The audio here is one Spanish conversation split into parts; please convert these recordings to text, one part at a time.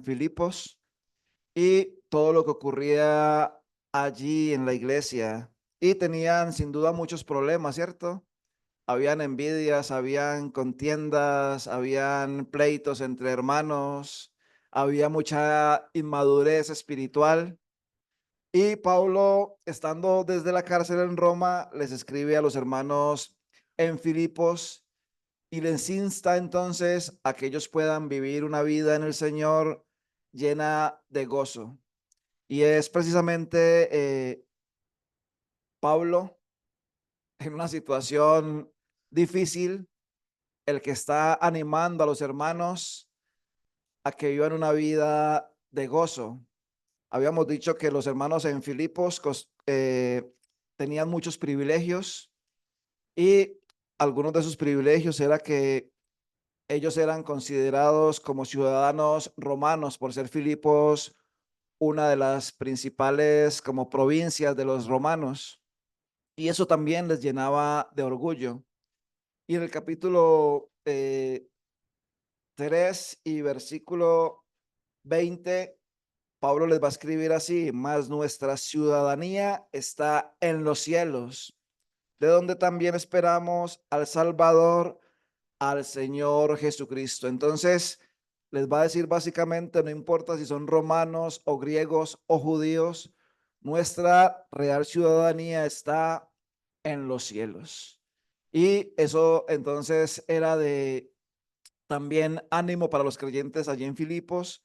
Filipos y todo lo que ocurría allí en la iglesia. Y tenían sin duda muchos problemas, ¿cierto? Habían envidias, habían contiendas, habían pleitos entre hermanos, había mucha inmadurez espiritual. Y Pablo, estando desde la cárcel en Roma, les escribe a los hermanos en Filipos y les insta entonces a que ellos puedan vivir una vida en el Señor llena de gozo. Y es precisamente Pablo en una situación difícil el que está animando a los hermanos a que vivan una vida de gozo. Habíamos dicho que los hermanos en Filipos tenían muchos privilegios y algunos de esos privilegios era que ellos eran considerados como ciudadanos romanos por ser Filipos una de las principales como provincias de los romanos, y eso también les llenaba de orgullo. Y en el capítulo 3 y versículo 20, Pablo les va a escribir así: mas nuestra ciudadanía está en los cielos, de donde también esperamos al Salvador, al Señor Jesucristo. Entonces, les va a decir básicamente, no importa si son romanos o griegos o judíos, nuestra real ciudadanía está en los cielos. Y eso entonces era de también ánimo para los creyentes allí en Filipos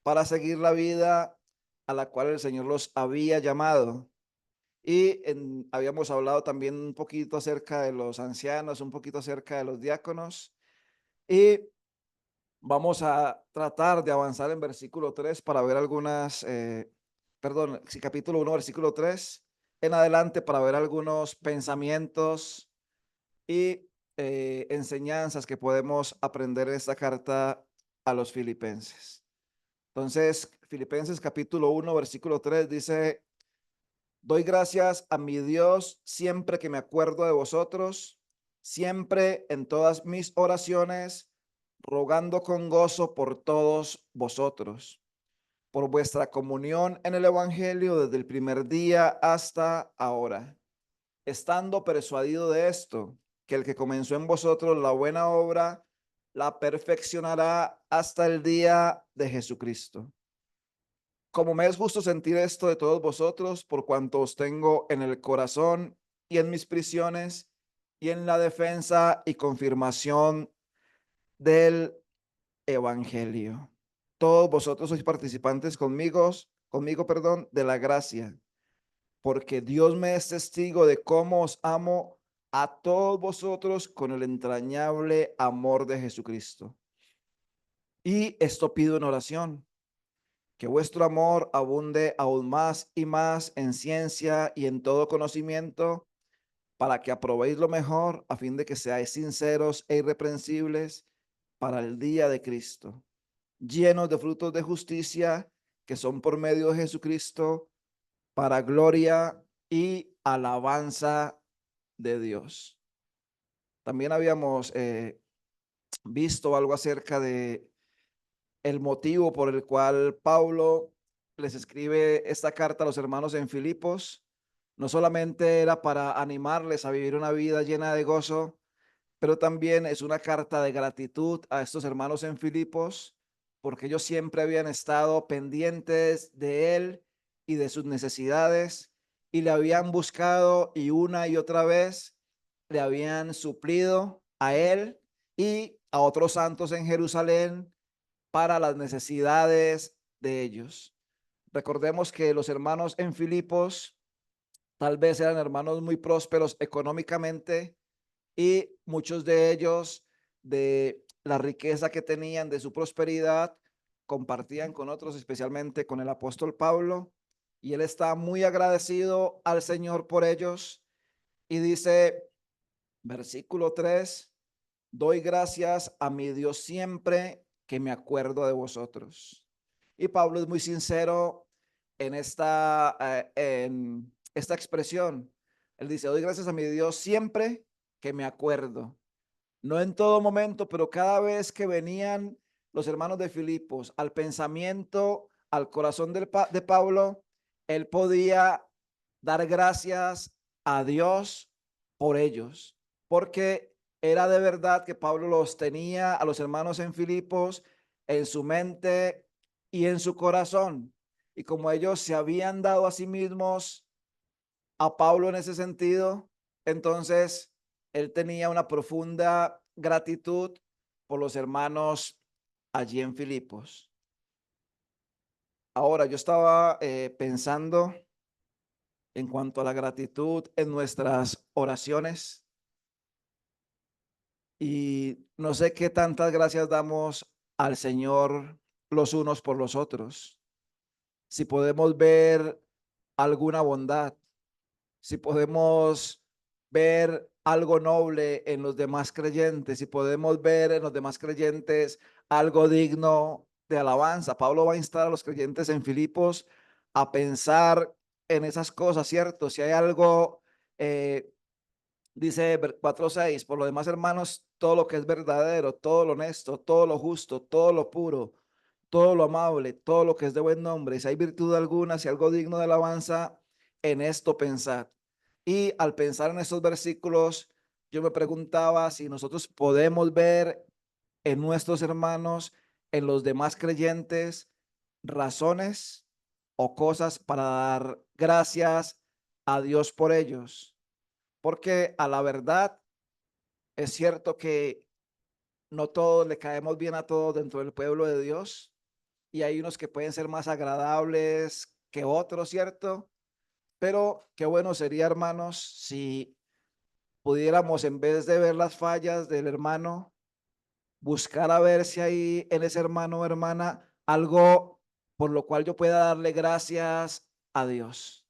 para seguir la vida a la cual el Señor los había llamado. Habíamos hablado también un poquito acerca de los ancianos, un poquito acerca de los diáconos. Y vamos a tratar de avanzar en versículo 3 para ver algunas, perdón, sí, capítulo 1, versículo 3 en adelante, para ver algunos pensamientos y enseñanzas que podemos aprender en esta carta a los filipenses. Entonces, Filipenses capítulo 1, versículo 3 dice: doy gracias a mi Dios siempre que me acuerdo de vosotros, siempre en todas mis oraciones, rogando con gozo por todos vosotros, por vuestra comunión en el Evangelio desde el primer día hasta ahora, estando persuadido de esto, que el que comenzó en vosotros la buena obra, la perfeccionará hasta el día de Jesucristo. Como me es justo sentir esto de todos vosotros, por cuanto os tengo en el corazón y en mis prisiones y en la defensa y confirmación del evangelio. Todos vosotros sois participantes conmigo, perdón, de la gracia, porque Dios me es testigo de cómo os amo a todos vosotros con el entrañable amor de Jesucristo. Y esto pido en oración, que vuestro amor abunde aún más y más en ciencia y en todo conocimiento, para que aprobéis lo mejor, a fin de que seáis sinceros e irreprensibles para el día de Cristo, llenos de frutos de justicia, que son por medio de Jesucristo, para gloria y alabanza de Dios. También habíamos visto algo acerca de el motivo por el cual Pablo les escribe esta carta a los hermanos en Filipos. No solamente era para animarles a vivir una vida llena de gozo, pero también es una carta de gratitud a estos hermanos en Filipos, porque ellos siempre habían estado pendientes de él y de sus necesidades, y le habían buscado, y una y otra vez le habían suplido a él y a otros santos en Jerusalén para las necesidades de ellos. Recordemos que los hermanos en Filipos tal vez eran hermanos muy prósperos económicamente, y muchos de ellos, de la riqueza que tenían, de su prosperidad, compartían con otros, especialmente con el apóstol Pablo, y él está muy agradecido al Señor por ellos. Y dice, versículo 3: doy gracias a mi Dios siempre que me acuerdo de vosotros. Y Pablo es muy sincero en esta expresión. Él dice: doy gracias a mi Dios siempre que me acuerdo. No en todo momento, pero cada vez que venían los hermanos de Filipos al pensamiento, al corazón de Pablo, él podía dar gracias a Dios por ellos, porque era de verdad que Pablo los tenía a los hermanos en Filipos en su mente y en su corazón. Y como ellos se habían dado a sí mismos a Pablo en ese sentido, entonces él tenía una profunda gratitud por los hermanos allí en Filipos. Ahora, yo estaba pensando en cuanto a la gratitud en nuestras oraciones y no sé qué tantas gracias damos al Señor los unos por los otros. Si podemos ver alguna bondad, si podemos ver algo noble en los demás creyentes, si podemos ver en los demás creyentes algo digno de alabanza. Pablo va a instar a los creyentes en Filipos a pensar en esas cosas, ¿cierto? Si hay algo, dice 4:6, por lo demás, hermanos, todo lo que es verdadero, todo lo honesto, todo lo justo, todo lo puro, todo lo amable, todo lo que es de buen nombre, si hay virtud alguna, si algo digno de alabanza, en esto pensad. Y al pensar en estos versículos, yo me preguntaba si nosotros podemos ver en nuestros hermanos, en los demás creyentes, razones o cosas para dar gracias a Dios por ellos. Porque a la verdad es cierto que no todos le caemos bien a todos dentro del pueblo de Dios y hay unos que pueden ser más agradables que otros, ¿cierto? Pero qué bueno sería, hermanos, si pudiéramos, en vez de ver las fallas del hermano, buscar a ver si hay en ese hermano o hermana algo por lo cual yo pueda darle gracias a Dios.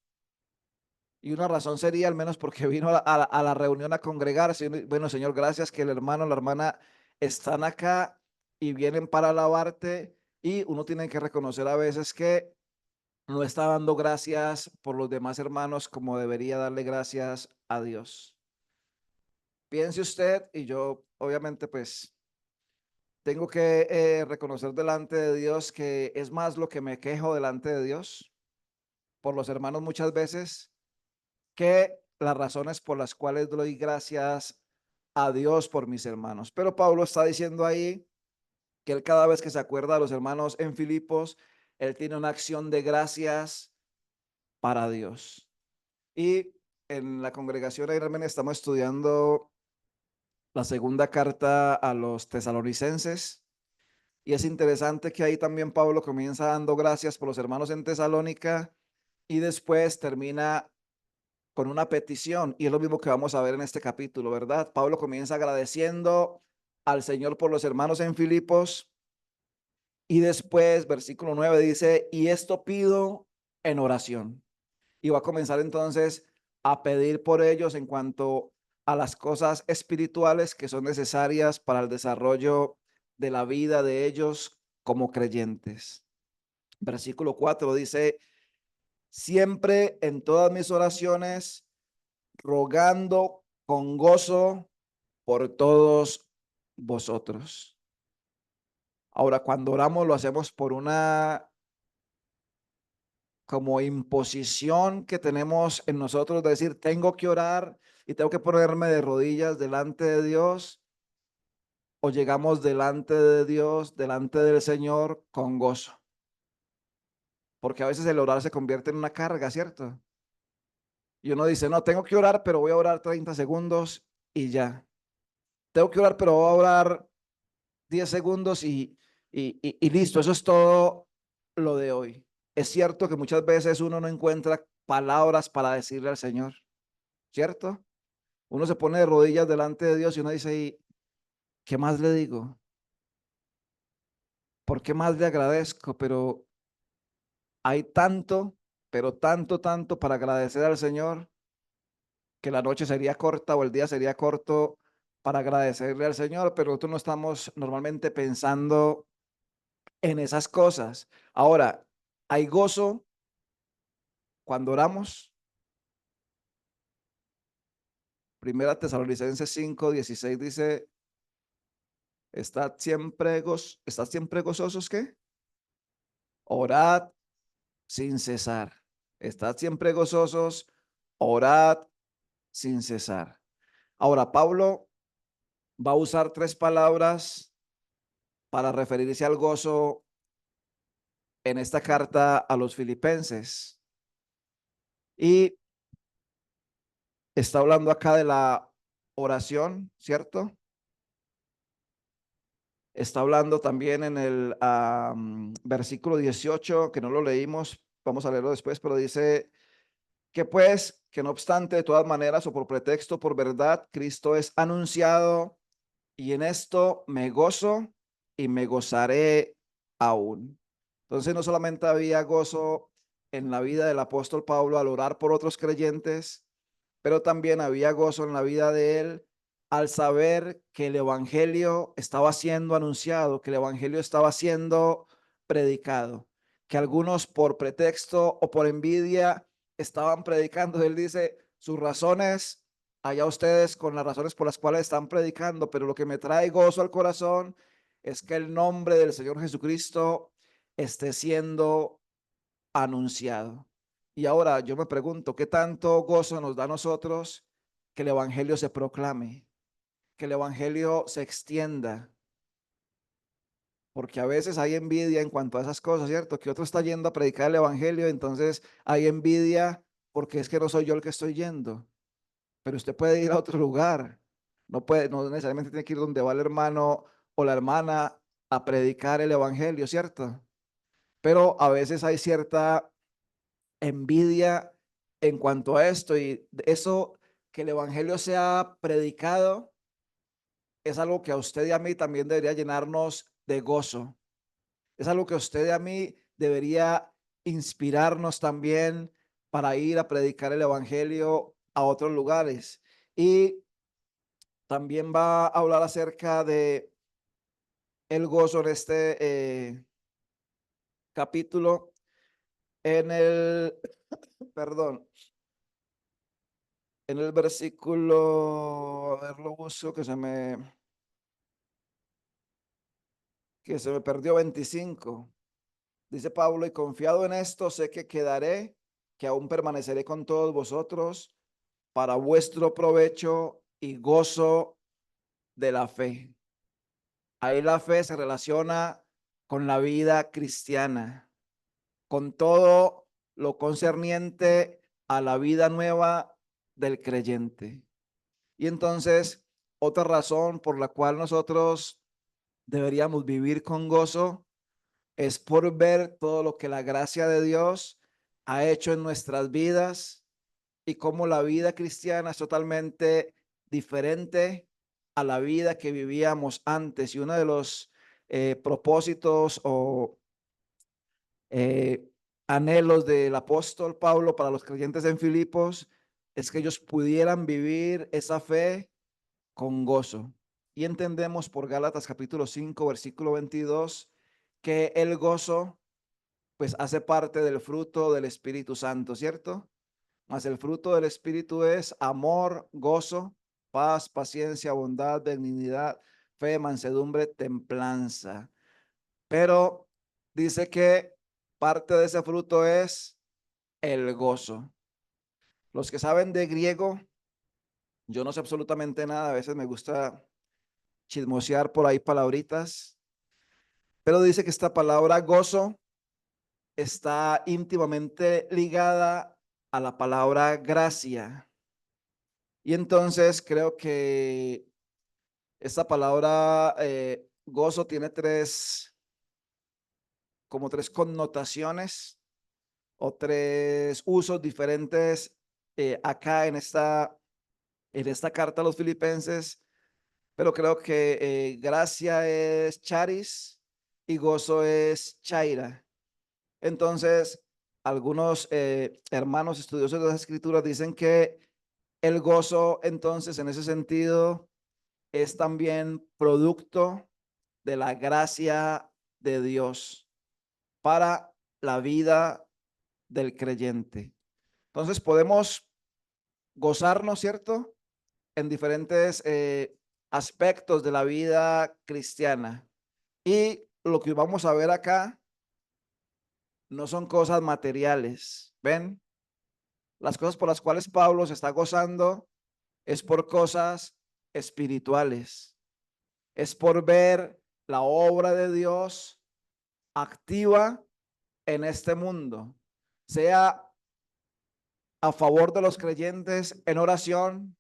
Y una razón sería al menos porque vino a la reunión a congregarse. Bueno, Señor, gracias que el hermano o la hermana están acá y vienen para alabarte. Y uno tiene que reconocer a veces que no está dando gracias por los demás hermanos como debería darle gracias a Dios. Piense usted y yo, obviamente, pues tengo que reconocer delante de Dios que es más lo que me quejo delante de Dios por los hermanos muchas veces que las razones por las cuales doy gracias a Dios por mis hermanos. Pero Pablo está diciendo ahí que él cada vez que se acuerda de los hermanos en Filipos, él tiene una acción de gracias para Dios. Y en la congregación de Hermen estamos estudiando la segunda carta a los tesalonicenses. Y es interesante que ahí también Pablo comienza dando gracias por los hermanos en Tesalónica y después termina con una petición. Y es lo mismo que vamos a ver en este capítulo, ¿verdad? Pablo comienza agradeciendo al Señor por los hermanos en Filipos y después, versículo 9 dice, y esto pido en oración. Y va a comenzar entonces a pedir por ellos en cuanto a las cosas espirituales que son necesarias para el desarrollo de la vida de ellos como creyentes. Versículo 4 dice, siempre en todas mis oraciones, rogando con gozo por todos vosotros. Ahora, cuando oramos, lo hacemos por una como imposición que tenemos en nosotros de decir, tengo que orar y tengo que ponerme de rodillas delante de Dios, o llegamos delante de Dios, delante del Señor con gozo. Porque a veces el orar se convierte en una carga, ¿cierto? Y uno dice, no, tengo que orar, pero voy a orar 30 segundos y ya. Tengo que orar, pero voy a orar 10 segundos y listo. Eso es todo lo de hoy. Es cierto que muchas veces uno no encuentra palabras para decirle al Señor, ¿cierto? Uno se pone de rodillas delante de Dios y uno dice, ¿y qué más le digo? ¿Por qué más le agradezco? Pero hay tanto, pero tanto, tanto para agradecer al Señor que la noche sería corta o el día sería corto para agradecerle al Señor, pero nosotros no estamos normalmente pensando en esas cosas. Ahora, hay gozo cuando oramos. Primera Tesalonicenses 5:16 dice, Estad siempre gozosos, ¿qué? Orad sin cesar. Estad siempre gozosos, orad sin cesar. Ahora, Pablo va a usar tres palabras para referirse al gozo en esta carta a los filipenses. Y está hablando acá de la oración, ¿cierto? Está hablando también en el versículo 18, que no lo leímos, vamos a leerlo después, pero dice que pues, que no obstante, de todas maneras o por pretexto, por verdad, Cristo es anunciado y en esto me gozo y me gozaré aún. Entonces no solamente había gozo en la vida del apóstol Pablo al orar por otros creyentes, pero también había gozo en la vida de él al saber que el evangelio estaba siendo anunciado, que el evangelio estaba siendo predicado, que algunos por pretexto o por envidia estaban predicando. Él dice, sus razones, allá ustedes con las razones por las cuales están predicando, pero lo que me trae gozo al corazón es que el nombre del Señor Jesucristo esté siendo anunciado. Y ahora yo me pregunto, ¿qué tanto gozo nos da a nosotros que el evangelio se proclame, que el evangelio se extienda? Porque a veces hay envidia en cuanto a esas cosas, ¿cierto? Que otro está yendo a predicar el evangelio, entonces hay envidia porque es que no soy yo el que estoy yendo. Pero usted puede ir a otro lugar. No puede, no necesariamente tiene que ir donde va el hermano o la hermana a predicar el evangelio, ¿cierto? Pero a veces hay cierta envidia en cuanto a esto, y eso, que el evangelio sea predicado, es algo que a usted y a mí también debería llenarnos de gozo. Es algo que a usted y a mí debería inspirarnos también para ir a predicar el evangelio a otros lugares. Y también va a hablar acerca de el gozo en este capítulo, en el, perdón, en el versículo, a ver, lo busco que se me perdió 25. Dice Pablo, y confiado en esto, sé que quedaré, que aún permaneceré con todos vosotros para vuestro provecho y gozo de la fe. Ahí la fe se relaciona con la vida cristiana, con todo lo concerniente a la vida nueva del creyente. Y entonces, otra razón por la cual nosotros deberíamos vivir con gozo es por ver todo lo que la gracia de Dios ha hecho en nuestras vidas y cómo la vida cristiana es totalmente diferente a la vida que vivíamos antes. Y uno de los propósitos o eh, anhelos del apóstol Pablo para los creyentes en Filipos es que ellos pudieran vivir esa fe con gozo. Y entendemos por Gálatas capítulo 5 versículo 22 que el gozo pues hace parte del fruto del Espíritu Santo, ¿cierto? Mas el fruto del Espíritu es amor, gozo, paz, paciencia, bondad, benignidad, fe, mansedumbre, templanza. Pero dice que parte de ese fruto es el gozo. Los que saben de griego, yo no sé absolutamente nada, a veces me gusta chismosear por ahí palabritas, pero dice que esta palabra gozo está íntimamente ligada a la palabra gracia. Y entonces creo que esta palabra gozo tiene como tres connotaciones o tres usos diferentes acá en esta carta a los filipenses, pero creo que gracia es charis y gozo es chaira. Entonces, algunos hermanos estudiosos de las escrituras dicen que el gozo, entonces, en ese sentido, es también producto de la gracia de Dios para la vida del creyente. Entonces, podemos gozarnos, ¿cierto? En diferentes aspectos de la vida cristiana. Y lo que vamos a ver acá no son cosas materiales. ¿Ven? Las cosas por las cuales Pablo se está gozando es por cosas espirituales. Es por ver la obra de Dios activa en este mundo, sea a favor de los creyentes en oración,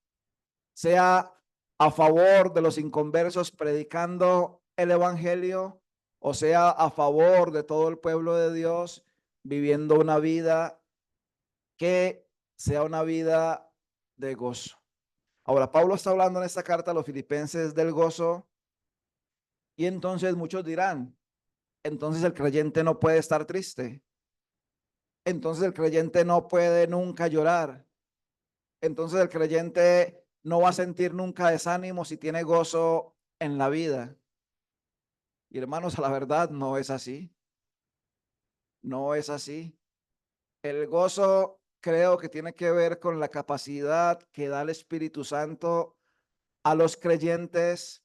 sea a favor de los inconversos predicando el evangelio, o sea a favor de todo el pueblo de Dios viviendo una vida que sea una vida de gozo. Ahora, Pablo está hablando en esta carta a los filipenses del gozo, y entonces muchos dirán, entonces el creyente no puede estar triste, entonces el creyente no puede nunca llorar, entonces el creyente no va a sentir nunca desánimo si tiene gozo en la vida. Y hermanos, a la verdad no es así, no es así. El gozo creo que tiene que ver con la capacidad que da el Espíritu Santo a los creyentes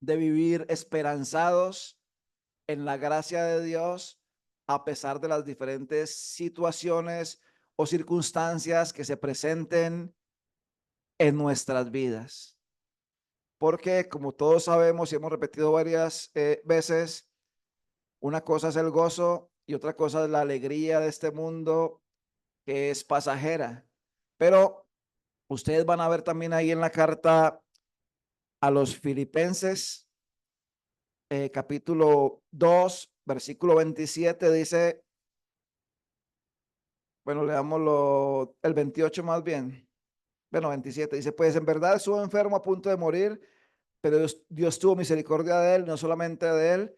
de vivir esperanzados en la gracia de Dios a pesar de las diferentes situaciones o circunstancias que se presenten en nuestras vidas. Porque como todos sabemos y hemos repetido varias veces, una cosa es el gozo y otra cosa es la alegría de este mundo que es pasajera. Pero ustedes van a ver también ahí en la carta a los Filipenses, capítulo 2, versículo 27, dice, bueno, leámoslo el 28 más bien. Bueno, 27 dice, pues en verdad estuvo enfermo a punto de morir, pero Dios tuvo misericordia de él, no solamente de él,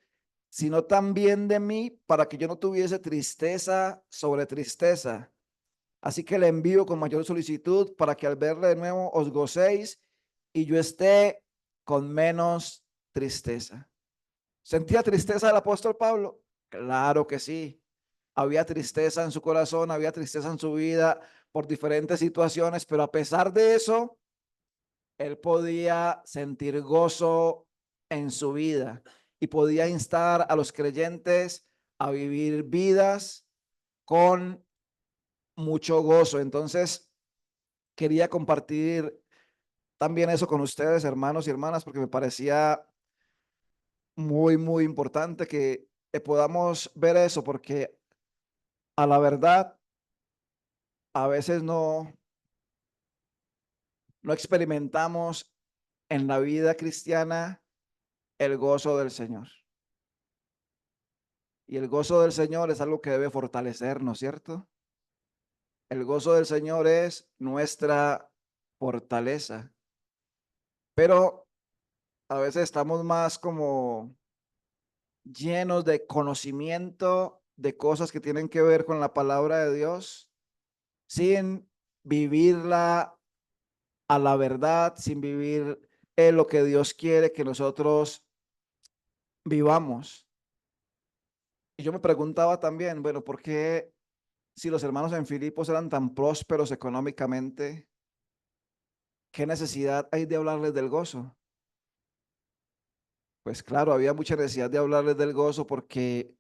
sino también de mí, para que yo no tuviese tristeza sobre tristeza. Así que le envío con mayor solicitud para que al verle de nuevo os gocéis y yo esté con menos tristeza. ¿Sentía tristeza el apóstol Pablo? Claro que sí. Había tristeza en su corazón, había tristeza en su vida por diferentes situaciones, pero a pesar de eso, él podía sentir gozo en su vida y podía instar a los creyentes a vivir vidas con mucho gozo. Entonces, quería compartir también eso con ustedes, hermanos y hermanas, porque me parecía muy, muy importante que podamos ver eso, porque a la verdad, a veces no experimentamos en la vida cristiana el gozo del Señor. Y el gozo del Señor es algo que debe fortalecernos, ¿cierto? El gozo del Señor es nuestra fortaleza. Pero a veces estamos más como llenos de conocimiento de cosas que tienen que ver con la palabra de Dios, sin vivirla a la verdad, sin vivir en lo que Dios quiere que nosotros vivamos. Y yo me preguntaba también, bueno, ¿por qué si los hermanos en Filipos eran tan prósperos económicamente, qué necesidad hay de hablarles del gozo? Pues claro, había mucha necesidad de hablarles del gozo porque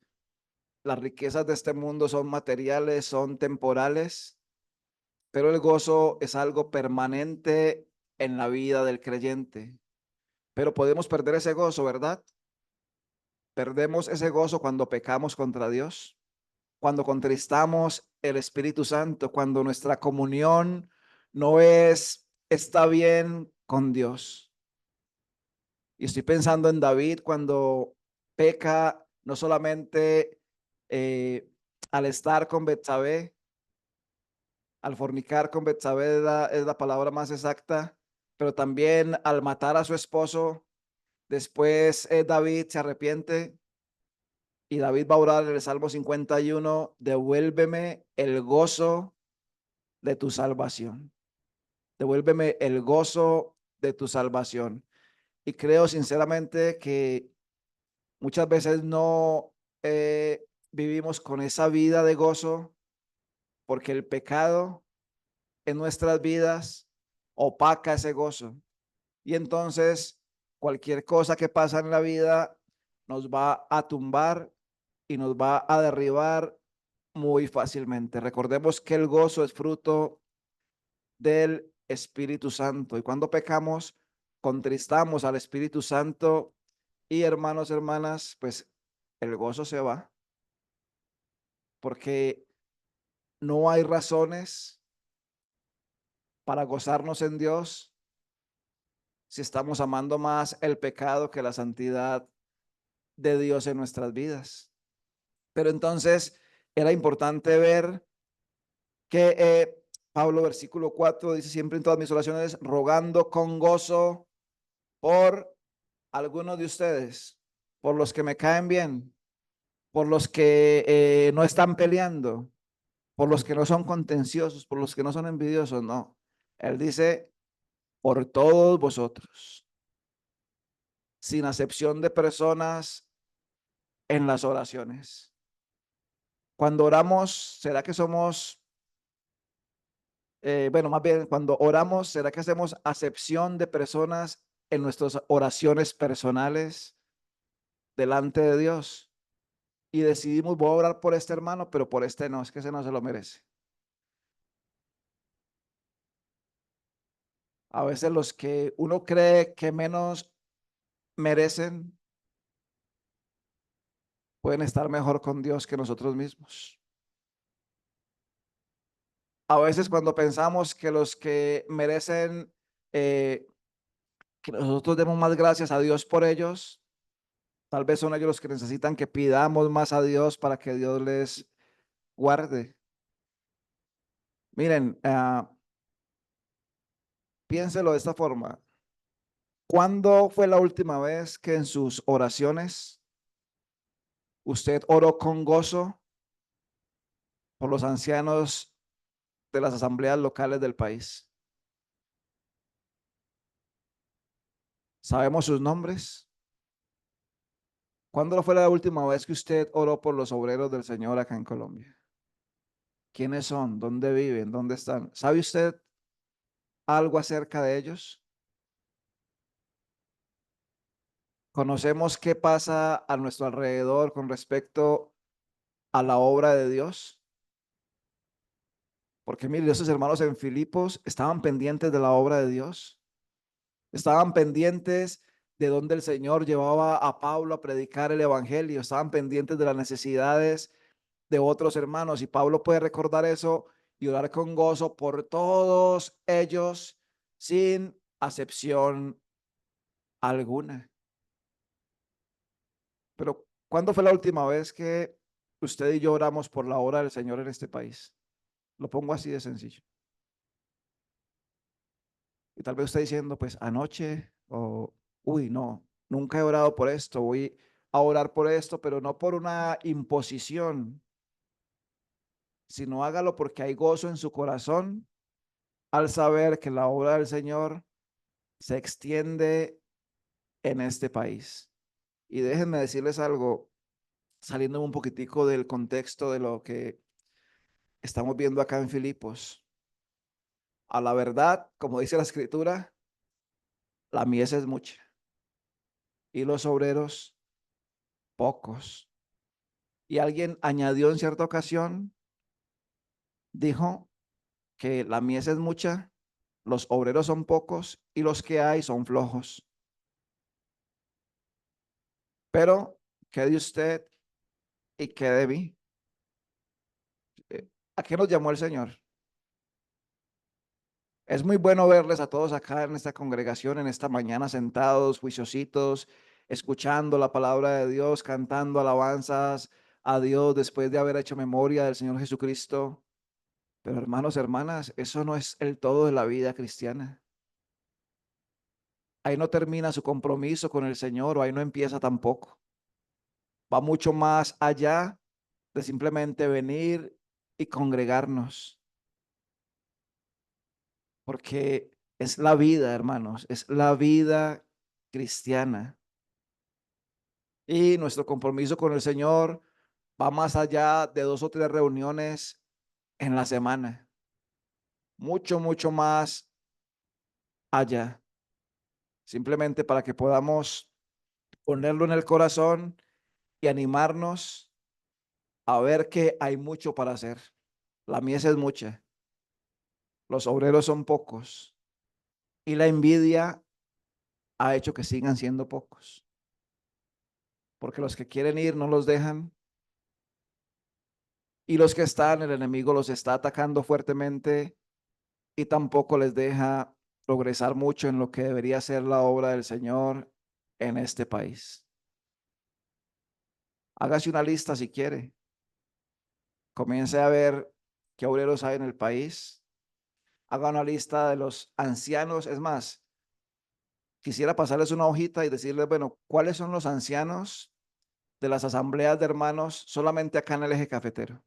las riquezas de este mundo son materiales, son temporales, pero el gozo es algo permanente en la vida del creyente. Pero podemos perder ese gozo, ¿verdad? Perdemos ese gozo cuando pecamos contra Dios, cuando contristamos el Espíritu Santo, cuando nuestra comunión no está bien con Dios. Y estoy pensando en David cuando peca, no solamente eh, al estar con Betsabé, al fornicar con Betsabé es la palabra más exacta, pero también al matar a su esposo. Después David se arrepiente y David va a orar en el Salmo 51, devuélveme el gozo de tu salvación. Devuélveme el gozo de tu salvación. Y creo sinceramente que muchas veces no vivimos con esa vida de gozo porque el pecado en nuestras vidas opaca ese gozo. Y entonces cualquier cosa que pasa en la vida nos va a tumbar y nos va a derribar muy fácilmente. Recordemos que el gozo es fruto del Espíritu Santo y cuando pecamos, contristamos al Espíritu Santo y hermanos, hermanas, pues el gozo se va porque no hay razones para gozarnos en Dios si estamos amando más el pecado que la santidad de Dios en nuestras vidas. Pero entonces era importante ver que Pablo, versículo 4, dice siempre en todas mis oraciones, rogando con gozo por algunos de ustedes, por los que me caen bien, por los que no están peleando, por los que no son contenciosos, por los que no son envidiosos, no. Él dice, por todos vosotros, sin acepción de personas en las oraciones. Cuando oramos, ¿será que somos, bueno, más bien cuando oramos, ¿será que hacemos acepción de personas en nuestras oraciones personales delante de Dios? Y decidimos, voy a orar por este hermano, pero por este no, es que ese no se lo merece. A veces los que uno cree que menos merecen pueden estar mejor con Dios que nosotros mismos. A veces cuando pensamos que los que merecen eh, que nosotros demos más gracias a Dios por ellos, tal vez son ellos los que necesitan que pidamos más a Dios para que Dios les guarde. Miren, piénselo de esta forma. ¿Cuándo fue la última vez que en sus oraciones usted oró con gozo por los ancianos de las asambleas locales del país? ¿Sabemos sus nombres? ¿Cuándo fue la última vez que usted oró por los obreros del Señor acá en Colombia? ¿Quiénes son? ¿Dónde viven? ¿Dónde están? ¿Sabe usted algo acerca de ellos? ¿Conocemos qué pasa a nuestro alrededor con respecto a la obra de Dios? Porque mire, esos hermanos en Filipos estaban pendientes de la obra de Dios. Estaban pendientes de donde el Señor llevaba a Pablo a predicar el evangelio. Estaban pendientes de las necesidades de otros hermanos. Y Pablo puede recordar eso y orar con gozo por todos ellos sin acepción alguna. Pero ¿cuándo fue la última vez que usted y yo oramos por la obra del Señor en este país? Lo pongo así de sencillo. Y tal vez usted diciendo, pues anoche, o, uy, no, nunca he orado por esto, voy a orar por esto, pero no por una imposición, sino hágalo porque hay gozo en su corazón al saber que la obra del Señor se extiende en este país. Y déjenme decirles algo, saliendo un poquitico del contexto de lo que estamos viendo acá en Filipos. A la verdad, como dice la escritura, la mies es mucha y los obreros pocos. Y alguien añadió en cierta ocasión, dijo que la mies es mucha, los obreros son pocos y los que hay son flojos. Pero, ¿qué de usted y qué de mí? ¿A qué nos llamó el Señor? Es muy bueno verles a todos acá en esta congregación, en esta mañana, sentados, juiciositos, escuchando la palabra de Dios, cantando alabanzas a Dios después de haber hecho memoria del Señor Jesucristo. Pero hermanos, hermanas, eso no es el todo de la vida cristiana. Ahí no termina su compromiso con el Señor o ahí no empieza tampoco. Va mucho más allá de simplemente venir y congregarnos, porque es la vida, hermanos, es la vida cristiana. Y nuestro compromiso con el Señor va más allá de 2 o 3 reuniones en la semana, mucho, mucho más allá. simplemente para que podamos ponerlo en el corazón y animarnos a ver que hay mucho para hacer. La mies es mucha, los obreros son pocos y la envidia ha hecho que sigan siendo pocos, porque los que quieren ir no los dejan y los que están, el enemigo los está atacando fuertemente y tampoco les deja progresar mucho en lo que debería ser la obra del Señor en este país. Hágase una lista si quiere. Comience a ver qué obreros hay en el país. Haga una lista de los ancianos. Es más, quisiera pasarles una hojita y decirles, bueno, ¿cuáles son los ancianos de las asambleas de hermanos solamente acá en el eje cafetero?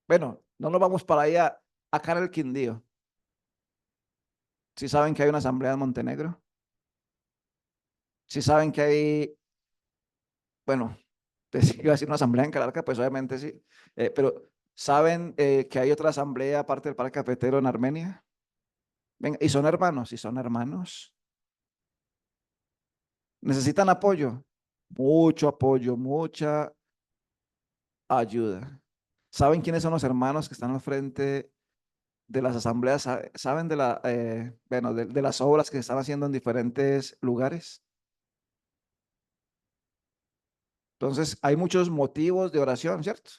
Bueno, no nos vamos para allá, acá en el Quindío. Si saben que hay una asamblea en Montenegro, si saben que hay, bueno, iba a decir una asamblea en Calarca, pues obviamente sí, pero ¿saben que hay otra asamblea aparte del Parque Cafetero en Armenia? Venga, y son hermanos. ¿Necesitan apoyo? Mucho apoyo, mucha ayuda. ¿Saben quiénes son los hermanos que están al frente de las asambleas? ¿Saben de bueno, de las obras que se están haciendo en diferentes lugares? Entonces, hay muchos motivos de oración, ¿cierto?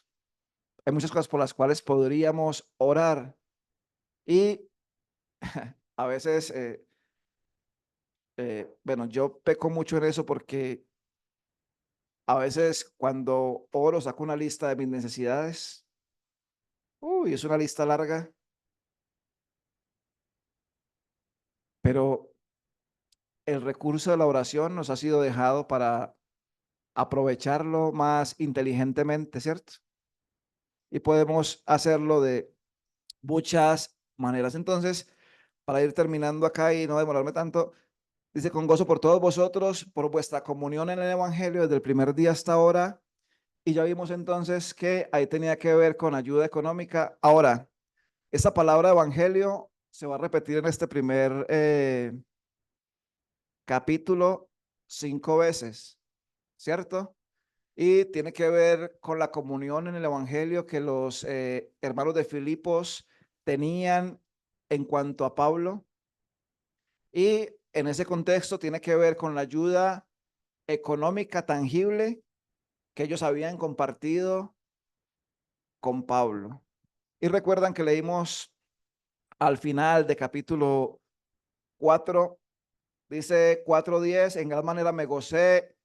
Hay muchas cosas por las cuales podríamos orar y a veces, bueno, yo peco mucho en eso porque a veces cuando oro saco una lista de mis necesidades. Uy, es una lista larga, pero el recurso de la oración nos ha sido dejado para aprovecharlo más inteligentemente, ¿cierto? Y podemos hacerlo de muchas maneras. Entonces, para ir terminando acá y no demorarme tanto, dice, con gozo por todos vosotros, por vuestra comunión en el Evangelio desde el primer día hasta ahora. Y ya vimos entonces que ahí tenía que ver con ayuda económica. Ahora, esta palabra evangelio se va a repetir en este primer capítulo 5 veces, ¿cierto? Y tiene que ver con la comunión en el evangelio que los hermanos de Filipos tenían en cuanto a Pablo. Y en ese contexto tiene que ver con la ayuda económica tangible que ellos habían compartido con Pablo. Y recuerdan que leímos al final de capítulo 4, dice 4:10, en gran manera me gocé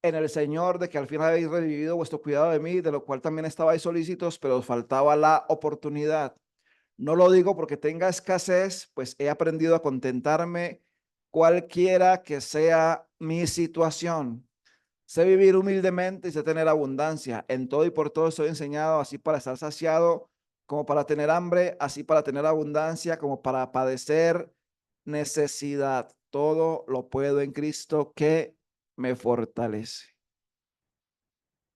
en el Señor de que al final habéis revivido vuestro cuidado de mí, de lo cual también estabais solícitos, pero os faltaba la oportunidad. No lo digo porque tenga escasez, pues he aprendido a contentarme cualquiera que sea mi situación. Sé vivir humildemente y sé tener abundancia. En todo y por todo estoy enseñado, así para estar saciado, como para tener hambre, así para tener abundancia, como para padecer necesidad. Todo lo puedo en Cristo que me fortalece.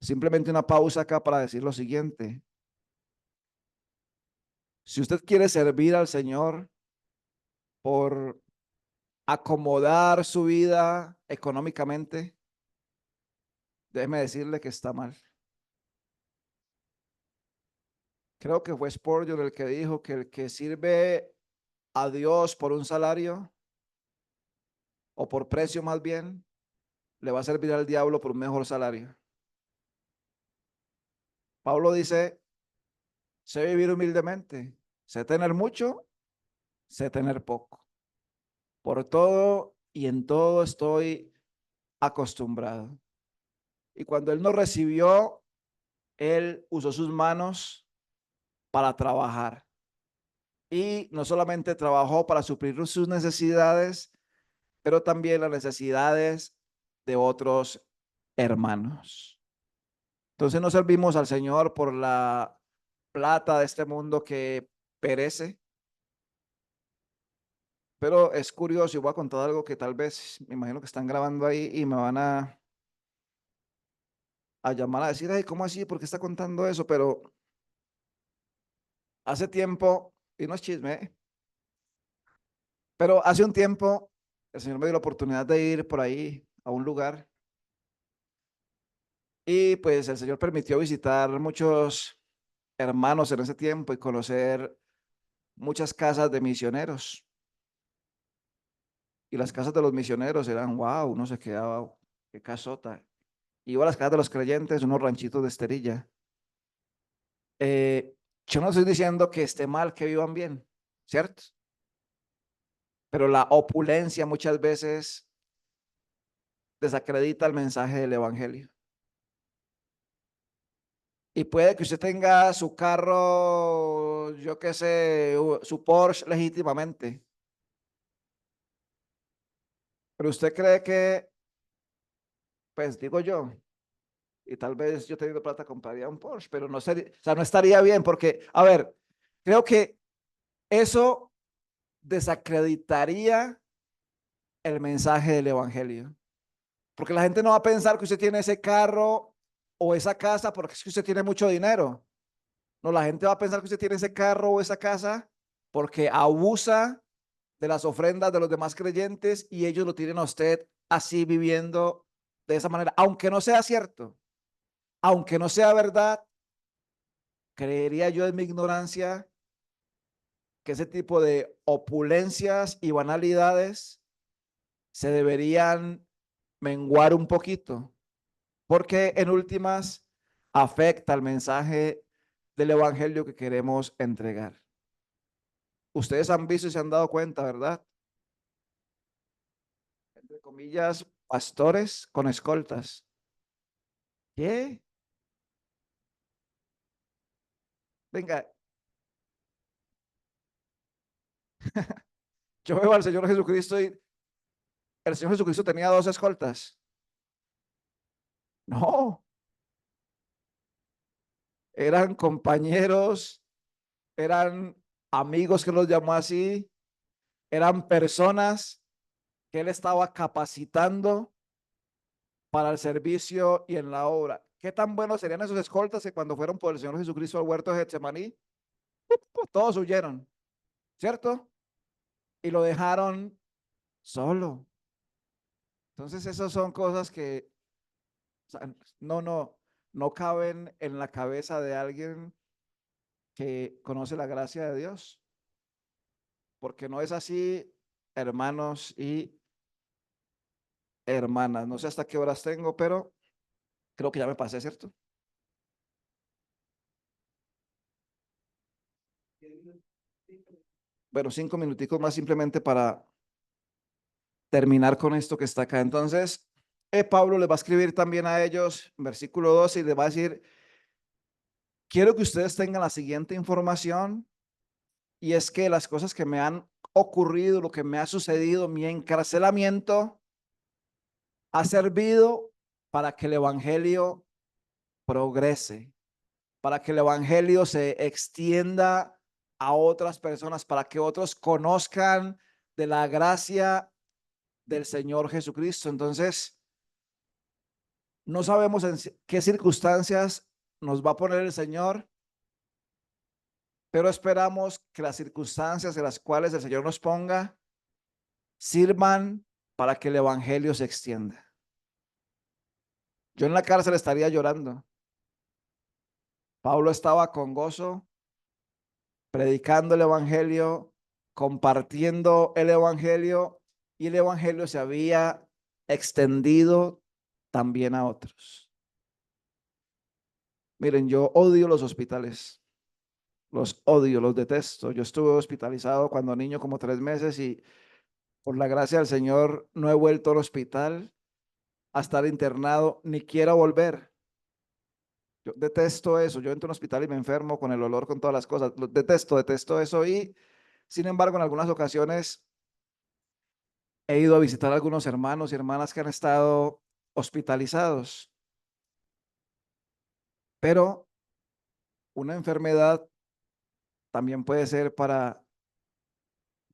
Simplemente una pausa acá para decir lo siguiente. Si usted quiere servir al Señor por acomodar su vida económicamente, déjeme decirle que está mal. Creo que fue Spurgeon el que dijo que el que sirve a Dios por un salario o por precio más bien, le va a servir al diablo por un mejor salario. Pablo dice, sé vivir humildemente, sé tener mucho, sé tener poco. Por todo y en todo estoy acostumbrado. Y cuando él no recibió, él usó sus manos para trabajar. Y no solamente trabajó para suplir sus necesidades, pero también las necesidades de otros hermanos. Entonces no servimos al Señor por la plata de este mundo que perece, pero es curioso y voy a contar algo que tal vez me imagino que están grabando ahí y me van a llamar a decir, ay, ¿cómo así? ¿Por qué está contando eso? Pero hace tiempo, y no es chisme, pero hace un tiempo el Señor me dio la oportunidad de ir por ahí a un lugar y pues el Señor permitió visitar muchos hermanos en ese tiempo y conocer muchas casas de misioneros. Y las casas de los misioneros eran, wow, uno se quedaba, "Wow, qué casota". Iba a las casas de los creyentes, unos ranchitos de esterilla. Eh, yo no estoy diciendo que esté mal que vivan bien, ¿cierto? Pero la opulencia muchas veces desacredita el mensaje del evangelio. Y puede que usted tenga su carro, yo qué sé, su Porsche legítimamente, pero usted cree que, pues digo yo, y tal vez yo teniendo plata compraría un Porsche, pero no sería, o sea, no estaría bien porque, a ver, creo que eso desacreditaría el mensaje del evangelio, porque la gente no va a pensar que usted tiene ese carro o esa casa porque es que usted tiene mucho dinero. No, la gente va a pensar que usted tiene ese carro o esa casa porque abusa de las ofrendas de los demás creyentes y ellos lo tienen a usted así viviendo de esa manera, aunque no sea cierto, aunque no sea verdad, creería yo en mi ignorancia que ese tipo de opulencias y banalidades se deberían menguar un poquito, porque en últimas afecta el mensaje del evangelio que queremos entregar. Ustedes han visto y se han dado cuenta, ¿verdad? Entre comillas, pastores con escoltas. ¿Qué? Venga, yo veo al Señor Jesucristo y el Señor Jesucristo tenía dos escoltas. No, eran compañeros, eran amigos que los llamó así, eran personas que él estaba capacitando para el servicio y en la obra. ¿Qué tan buenos serían esos escoltas que cuando fueron por el Señor Jesucristo al huerto de Getsemaní, pues todos huyeron, ¿cierto? Y lo dejaron solo. Entonces, esas son cosas que, o sea, no caben en la cabeza de alguien que conoce la gracia de Dios, porque no es así, hermanos y hermanas. No sé hasta qué horas tengo, pero creo que ya me pasé, ¿cierto? Bueno, 5 minuticos más simplemente para terminar con esto que está acá. Entonces, Pablo les va a escribir también a ellos, versículo 12, y les va a decir, quiero que ustedes tengan la siguiente información, y es que las cosas que me han ocurrido, lo que me ha sucedido, mi encarcelamiento, ha servido para que el Evangelio progrese, para que el Evangelio se extienda a otras personas, para que otros conozcan de la gracia del Señor Jesucristo. Entonces, no sabemos en qué circunstancias nos va a poner el Señor, pero esperamos que las circunstancias en las cuales el Señor nos ponga sirvan para que el Evangelio se extienda. Yo en la cárcel estaría llorando. Pablo estaba con gozo, predicando el Evangelio, compartiendo el Evangelio, y el Evangelio se había extendido también a otros. Miren, yo odio los hospitales, los odio, los detesto. Yo estuve hospitalizado cuando niño como 3 meses y por la gracia del Señor no he vuelto al hospital a estar internado, ni quiero volver. Yo detesto eso. Yo entro a un hospital y me enfermo con el olor, con todas las cosas. Lo detesto eso. Y sin embargo, en algunas ocasiones he ido a visitar a algunos hermanos y hermanas que han estado hospitalizados. Pero una enfermedad también puede ser para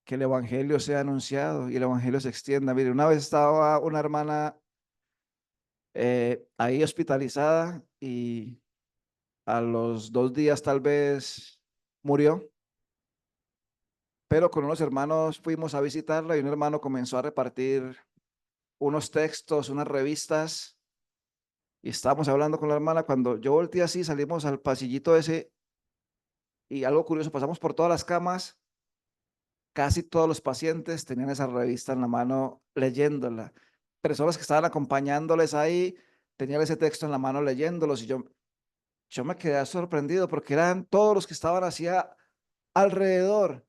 que el evangelio sea anunciado y el evangelio se extienda. Mire, una vez estaba una hermana ahí hospitalizada y a los 2 días tal vez murió, pero con unos hermanos fuimos a visitarla y un hermano comenzó a repartir unos textos, unas revistas, y estábamos hablando con la hermana. Cuando yo volteé así, salimos al pasillito ese y algo curioso, pasamos por todas las camas, casi todos los pacientes tenían esa revista en la mano leyéndola. Personas que estaban acompañándoles ahí tenían ese texto en la mano leyéndolos y yo me quedé sorprendido porque eran todos los que estaban hacia alrededor,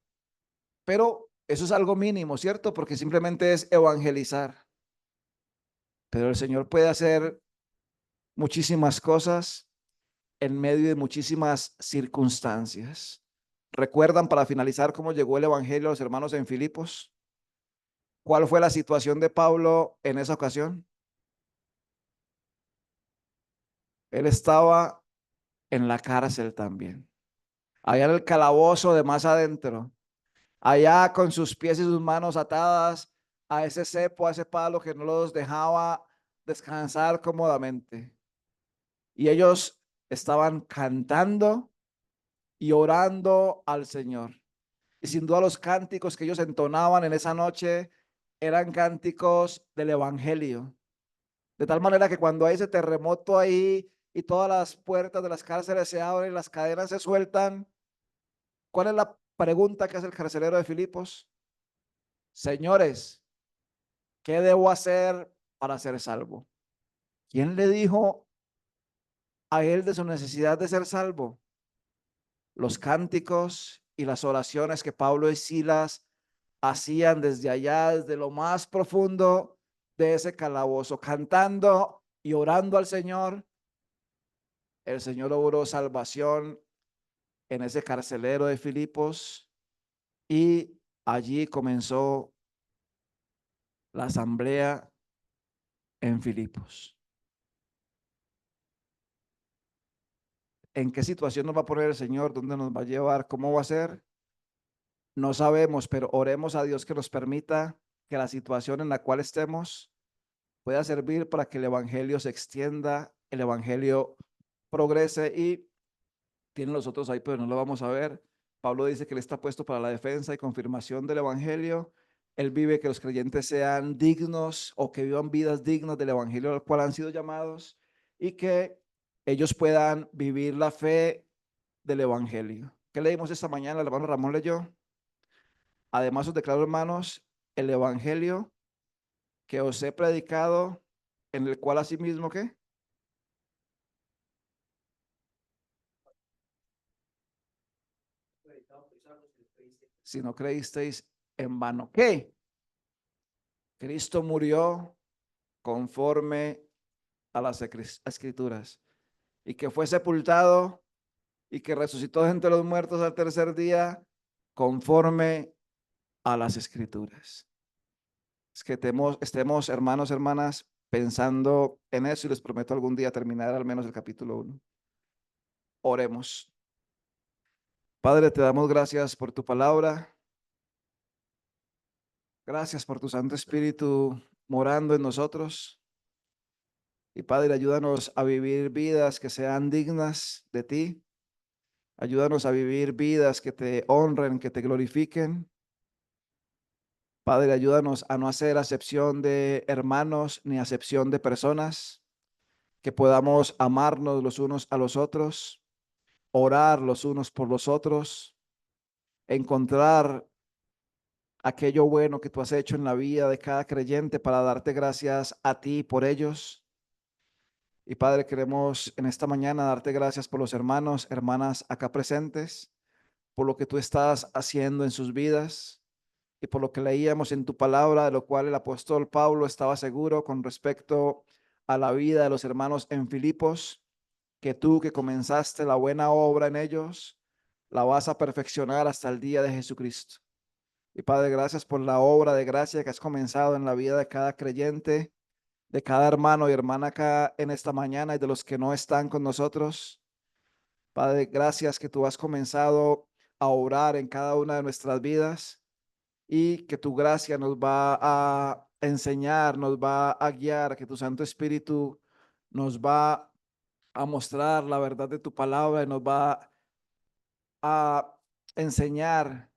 pero eso es algo mínimo, ¿cierto? Porque simplemente es evangelizar, pero el Señor puede hacer muchísimas cosas en medio de muchísimas circunstancias. ¿Recuerdan para finalizar cómo llegó el evangelio a los hermanos en Filipos? ¿Cuál fue la situación de Pablo en esa ocasión? Él estaba en la cárcel también, allá en el calabozo de más adentro, allá con sus pies y sus manos atadas a ese cepo, a ese palo que no los dejaba descansar cómodamente. Y ellos estaban cantando y orando al Señor. Y sin duda los cánticos que ellos entonaban en esa noche eran cánticos del Evangelio. De tal manera que cuando hay ese terremoto ahí y todas las puertas de las cárceles se abren y las cadenas se sueltan, ¿cuál es la pregunta que hace el carcelero de Filipos? Señores, ¿qué debo hacer para ser salvo? ¿Quién le dijo a él de su necesidad de ser salvo? Los cánticos y las oraciones que Pablo y Silas hacían desde allá, desde lo más profundo de ese calabozo, cantando y orando al Señor. El Señor obró salvación en ese carcelero de Filipos y allí comenzó la asamblea en Filipos. ¿En qué situación nos va a poner el Señor? ¿Dónde nos va a llevar? ¿Cómo va a ser? No sabemos, pero oremos a Dios que nos permita que la situación en la cual estemos pueda servir para que el evangelio se extienda, el evangelio progrese. Y tienen los otros ahí, pero no lo vamos a ver. Pablo dice que él está puesto para la defensa y confirmación del evangelio. Él vive que los creyentes sean dignos o que vivan vidas dignas del evangelio al cual han sido llamados y que ellos puedan vivir la fe del evangelio. ¿Qué leímos esta mañana? El hermano Ramón leyó. Además os declaro, hermanos, el evangelio que os he predicado, en el cual asimismo, ¿qué? Si no creísteis en vano. ¿Qué? Cristo murió conforme a las escrituras y que fue sepultado y que resucitó de entre los muertos al tercer día conforme a las escrituras. Es que estemos, hermanos, hermanas, pensando en eso y les prometo algún día terminar al menos el capítulo 1. Oremos. Padre, te damos gracias por tu palabra. Gracias por tu Santo Espíritu morando en nosotros. Y Padre, ayúdanos a vivir vidas que sean dignas de ti. Ayúdanos a vivir vidas que te honren, que te glorifiquen. Padre, ayúdanos a no hacer acepción de hermanos ni acepción de personas, que podamos amarnos los unos a los otros, orar los unos por los otros, encontrar aquello bueno que tú has hecho en la vida de cada creyente para darte gracias a ti por ellos. Y Padre, queremos en esta mañana darte gracias por los hermanos, hermanas acá presentes, por lo que tú estás haciendo en sus vidas y por lo que leíamos en tu palabra, de lo cual el apóstol Pablo estaba seguro con respecto a la vida de los hermanos en Filipos, que tú que comenzaste la buena obra en ellos, la vas a perfeccionar hasta el día de Jesucristo. Y Padre, gracias por la obra de gracia que has comenzado en la vida de cada creyente, de cada hermano y hermana acá en esta mañana y de los que no están con nosotros. Padre, gracias que tú has comenzado a obrar en cada una de nuestras vidas y que tu gracia nos va a enseñar, nos va a guiar, que tu Santo Espíritu nos va a mostrar la verdad de tu palabra y nos va a enseñar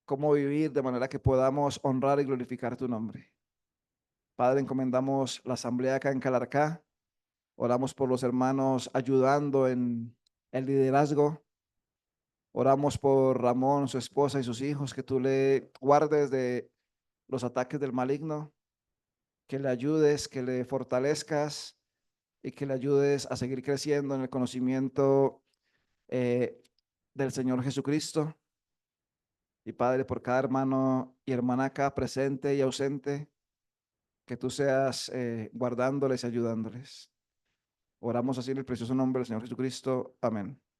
cómo vivir de manera que podamos honrar y glorificar tu nombre. Padre, encomendamos la asamblea acá en Calarcá. Oramos por los hermanos ayudando en el liderazgo. Oramos por Ramón, su esposa y sus hijos, que tú le guardes de los ataques del maligno, que le ayudes, que le fortalezcas y que le ayudes a seguir creciendo en el conocimiento eh, del Señor Jesucristo. Y Padre, por cada hermano y hermana acá presente y ausente, que tú seas guardándoles y ayudándoles. Oramos así en el precioso nombre del Señor Jesucristo. Amén.